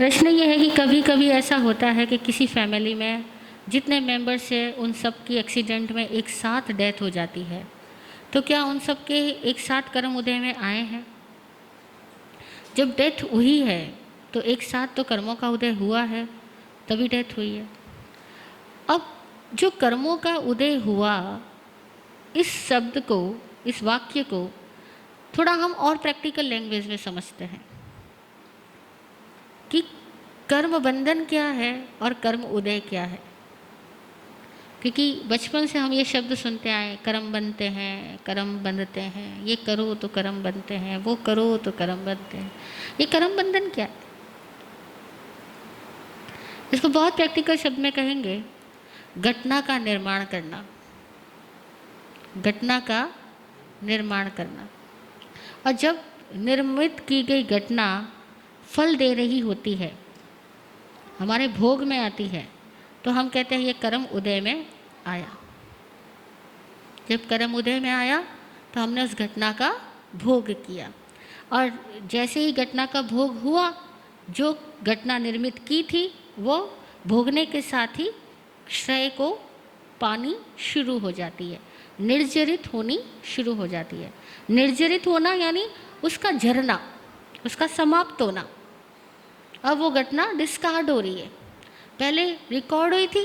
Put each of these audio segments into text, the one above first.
प्रश्न ये है कि कभी कभी ऐसा होता है कि किसी फैमिली में जितने मेंबर्स हैं उन सब की एक्सीडेंट में एक साथ डेथ हो जाती है, तो क्या उन सब के एक साथ कर्म उदय में आए हैं? जब डेथ हुई है तो एक साथ तो कर्मों का उदय हुआ है, तभी डेथ हुई है। अब जो कर्मों का उदय हुआ, इस शब्द को, इस वाक्य को थोड़ा हम और प्रैक्टिकल लैंग्वेज में समझते हैं कि कर्म बंधन क्या है और कर्म उदय क्या है। क्योंकि बचपन से हम ये शब्द सुनते आए, कर्म बनते हैं, कर्म बंधते हैं, ये करो तो कर्म बनते हैं, वो करो तो कर्म बनते हैं। ये कर्म बंधन क्या है? इसको बहुत प्रैक्टिकल शब्द में कहेंगे, घटना का निर्माण करना। घटना का निर्माण करना। और जब निर्मित की गई घटना फल दे रही होती है, हमारे भोग में आती है, तो हम कहते हैं ये कर्म उदय में आया। जब कर्म उदय में आया तो हमने उस घटना का भोग किया, और जैसे ही घटना का भोग हुआ, जो घटना निर्मित की थी वो भोगने के साथ ही क्षय को पानी शुरू हो जाती है, निर्जरित होनी शुरू हो जाती है। निर्जरित होना यानी उसका झरना, उसका समाप्त होना। अब वो घटना डिस्कार्ड हो रही है। पहले रिकॉर्ड हुई थी,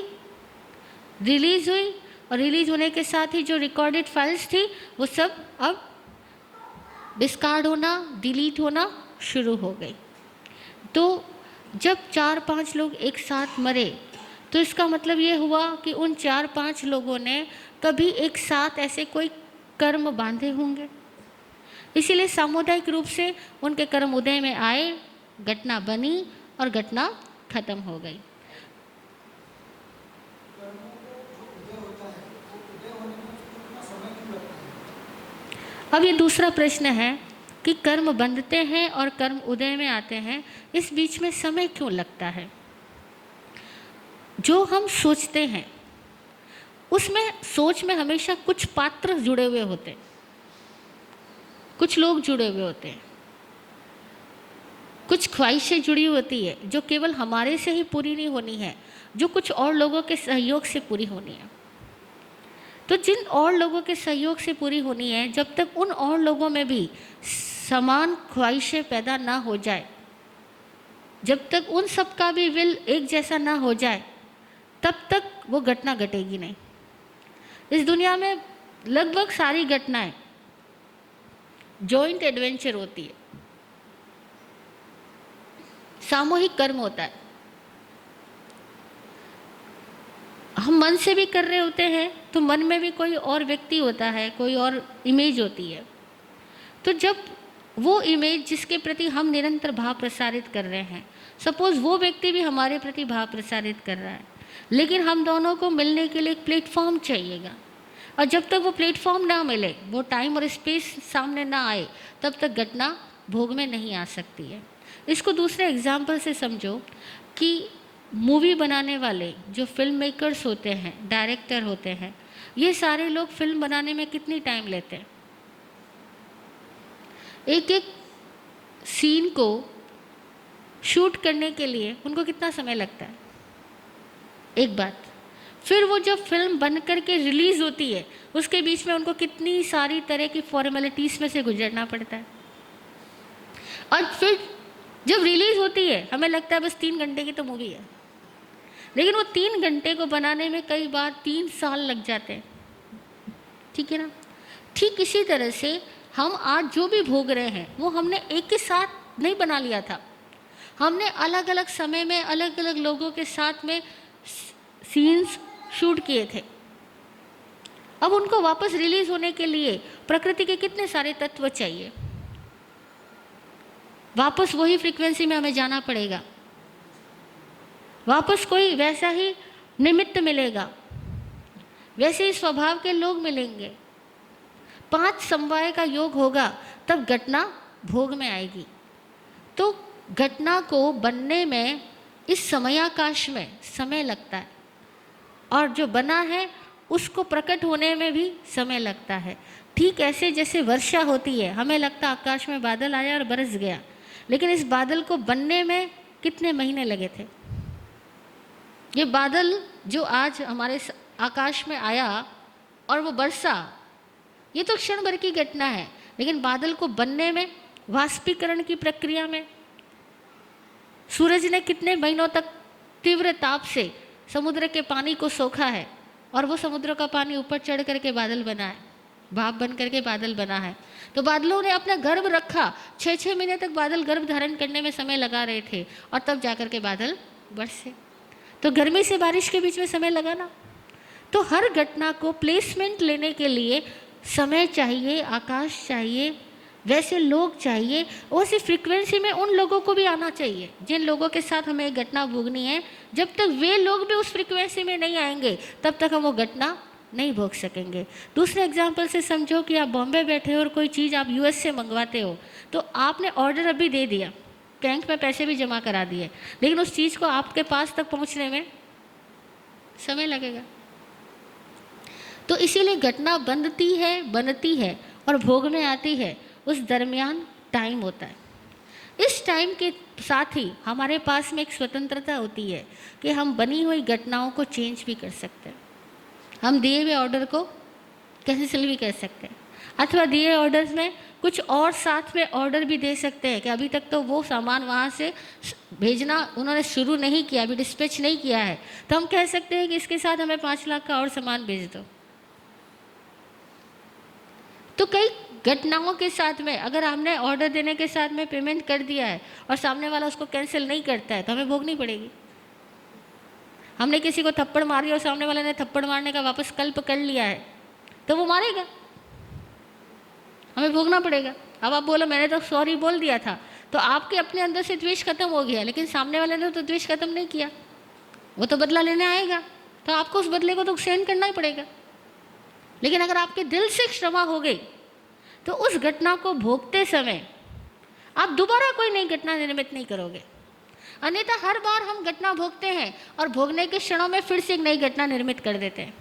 रिलीज हुई, और रिलीज होने के साथ ही जो रिकॉर्डेड फाइल्स थी वो सब अब डिस्कार्ड होना, डिलीट होना शुरू हो गई। तो जब 4-5 लोग एक साथ मरे, तो इसका मतलब ये हुआ कि उन 4-5 लोगों ने कभी एक साथ ऐसे कोई कर्म बांधे होंगे, इसीलिए सामुदायिक रूप से उनके कर्म उदय में आए, घटना बनी और घटना खत्म हो गई। अब ये दूसरा प्रश्न है कि कर्म बंधते हैं और कर्म उदय में आते हैं, इस बीच में समय क्यों लगता है? जो हम सोचते हैं उसमें, सोच में हमेशा कुछ पात्र जुड़े हुए होते हैं, कुछ लोग जुड़े हुए होते हैं, कुछ ख्वाहिशें जुड़ी होती है जो केवल हमारे से ही पूरी नहीं होनी है, जो कुछ और लोगों के सहयोग से पूरी होनी है। तो जिन और लोगों के सहयोग से पूरी होनी है, जब तक उन और लोगों में भी समान ख्वाहिशें पैदा ना हो जाए, जब तक उन सब का भी विल एक जैसा ना हो जाए, तब तक वो घटना घटेगी नहीं। इस दुनिया में लगभग सारी घटनाएं जॉइंट एडवेंचर होती है, सामूहिक कर्म होता है। हम मन से भी कर रहे होते हैं तो मन में भी कोई और व्यक्ति होता है, कोई और इमेज होती है। तो जब वो इमेज जिसके प्रति हम निरंतर भाव प्रसारित कर रहे हैं, सपोज वो व्यक्ति भी हमारे प्रति भाव प्रसारित कर रहा है, लेकिन हम दोनों को मिलने के लिए एक प्लेटफॉर्म चाहिएगा, और जब तक वो प्लेटफॉर्म ना मिले, वो टाइम और स्पेस सामने ना आए, तब तक घटना भोग में नहीं आ सकती है। इसको दूसरे एग्जाम्पल से समझो कि मूवी बनाने वाले जो फिल्म मेकर्स होते हैं, डायरेक्टर होते हैं, ये सारे लोग फिल्म बनाने में कितनी टाइम लेते हैं? एक एक सीन को शूट करने के लिए उनको कितना समय लगता है? एक बात। फिर वो जब फिल्म बन करके रिलीज़ होती है, उसके बीच में उनको कितनी सारी तरह की फॉर्मेलिटीज़ में से गुजरना पड़ता है। और फिर जब रिलीज़ होती है, हमें लगता है बस 3 घंटे की तो मूवी है, लेकिन वो 3 घंटे को बनाने में कई बार 3 साल लग जाते हैं। ठीक है ना? ठीक इसी तरह से हम आज जो भी भोग रहे हैं वो हमने एक ही साथ नहीं बना लिया था, हमने अलग अलग समय में अलग अलग लोगों के साथ में सीन्स शूट किए थे। अब उनको वापस रिलीज होने के लिए प्रकृति के कितने सारे तत्व चाहिए, वापस वही फ्रीक्वेंसी में हमें जाना पड़ेगा, वापस कोई वैसा ही निमित्त मिलेगा, वैसे ही स्वभाव के लोग मिलेंगे, 5 समवाय का योग होगा, तब घटना भोग में आएगी। तो घटना को बनने में इस समयाकाश में समय लगता है, और जो बना है उसको प्रकट होने में भी समय लगता है। ठीक ऐसे जैसे वर्षा होती है, हमें लगता आकाश में बादल आया और बरस गया, लेकिन इस बादल को बनने में कितने महीने लगे थे। ये बादल जो आज हमारे आकाश में आया और वो बरसा, ये तो क्षण भर की घटना है, लेकिन बादल को बनने में, वाष्पीकरण की प्रक्रिया में, सूरज ने कितने महीनों तक तीव्र ताप से समुद्र के पानी को सोखा है और वो समुद्र का पानी ऊपर चढ़ करके बादल बना है, भाप बन करके बादल बना है। तो बादलों ने अपना गर्भ रखा, 6-6 महीने तक बादल गर्भ धारण करने में समय लगा रहे थे और तब जाकर के बादल बरसे। तो गर्मी से बारिश के बीच में समय लगा ना। तो हर घटना को प्लेसमेंट लेने के लिए समय चाहिए, आकाश चाहिए, वैसे लोग चाहिए, उसी फ्रीक्वेंसी में उन लोगों को भी आना चाहिए जिन लोगों के साथ हमें एक घटना भोगनी है। जब तक वे लोग भी उस फ्रीक्वेंसी में नहीं आएंगे तब तक हम वो घटना नहीं भोग सकेंगे। दूसरे एग्जाम्पल से समझो कि आप बॉम्बे बैठे हो और कोई चीज़ आप यूएस से मंगवाते हो, तो आपने ऑर्डर अभी दे दिया, बैंक में पैसे भी जमा करा दिए, लेकिन उस चीज़ को आपके पास तक पहुंचने में समय लगेगा। तो इसीलिए घटना बनती है और भोग में आती है, उस दरमियान टाइम होता है। इस टाइम के साथ ही हमारे पास में एक स्वतंत्रता होती है कि हम बनी हुई घटनाओं को चेंज भी कर सकते हैं। हम दिए हुए ऑर्डर को कैंसिल भी कर सकते हैं, अथवा दिए ऑर्डर्स में कुछ और साथ में ऑर्डर भी दे सकते हैं कि अभी तक तो वो सामान वहाँ से भेजना उन्होंने शुरू नहीं किया, अभी डिस्पैच नहीं किया है, तो हम कह सकते हैं कि इसके साथ हमें 5 लाख का और सामान भेज दो। तो कई घटनाओं के साथ में अगर हमने ऑर्डर देने के साथ में पेमेंट कर दिया है और सामने वाला उसको कैंसिल नहीं करता है तो हमें भोगनी पड़ेगी। हमने किसी को थप्पड़ मारी और सामने वाले ने थप्पड़ मारने का वापस कल्प कर लिया है तो वो मारेगा, हमें भोगना पड़ेगा। अब आप बोलो मैंने तो सॉरी बोल दिया था, तो आपके अपने अंदर से द्वेष खत्म हो गया, लेकिन सामने वाले ने तो द्वेष खत्म नहीं किया, वो तो बदला लेने आएगा, तो आपको उस बदले को तो सहन करना ही पड़ेगा। लेकिन अगर आपके दिल से क्षमा हो गई तो उस घटना को भोगते समय आप दोबारा कोई नई घटना निर्मित नहीं करोगे। अन्यथा हर बार हम घटना भोगते हैं और भोगने के क्षणों में फिर से एक नई घटना निर्मित कर देते हैं।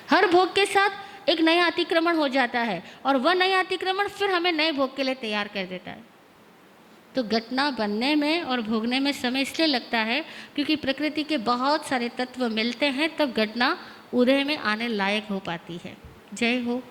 हर भोग के साथ एक नया अतिक्रमण हो जाता है और वह नया अतिक्रमण फिर हमें नए भोग के लिए तैयार कर देता है। तो घटना बनने में और भोगने में समय इसलिए लगता है क्योंकि प्रकृति के बहुत सारे तत्व मिलते हैं, तब घटना उदय में आने लायक हो पाती है। जय हो।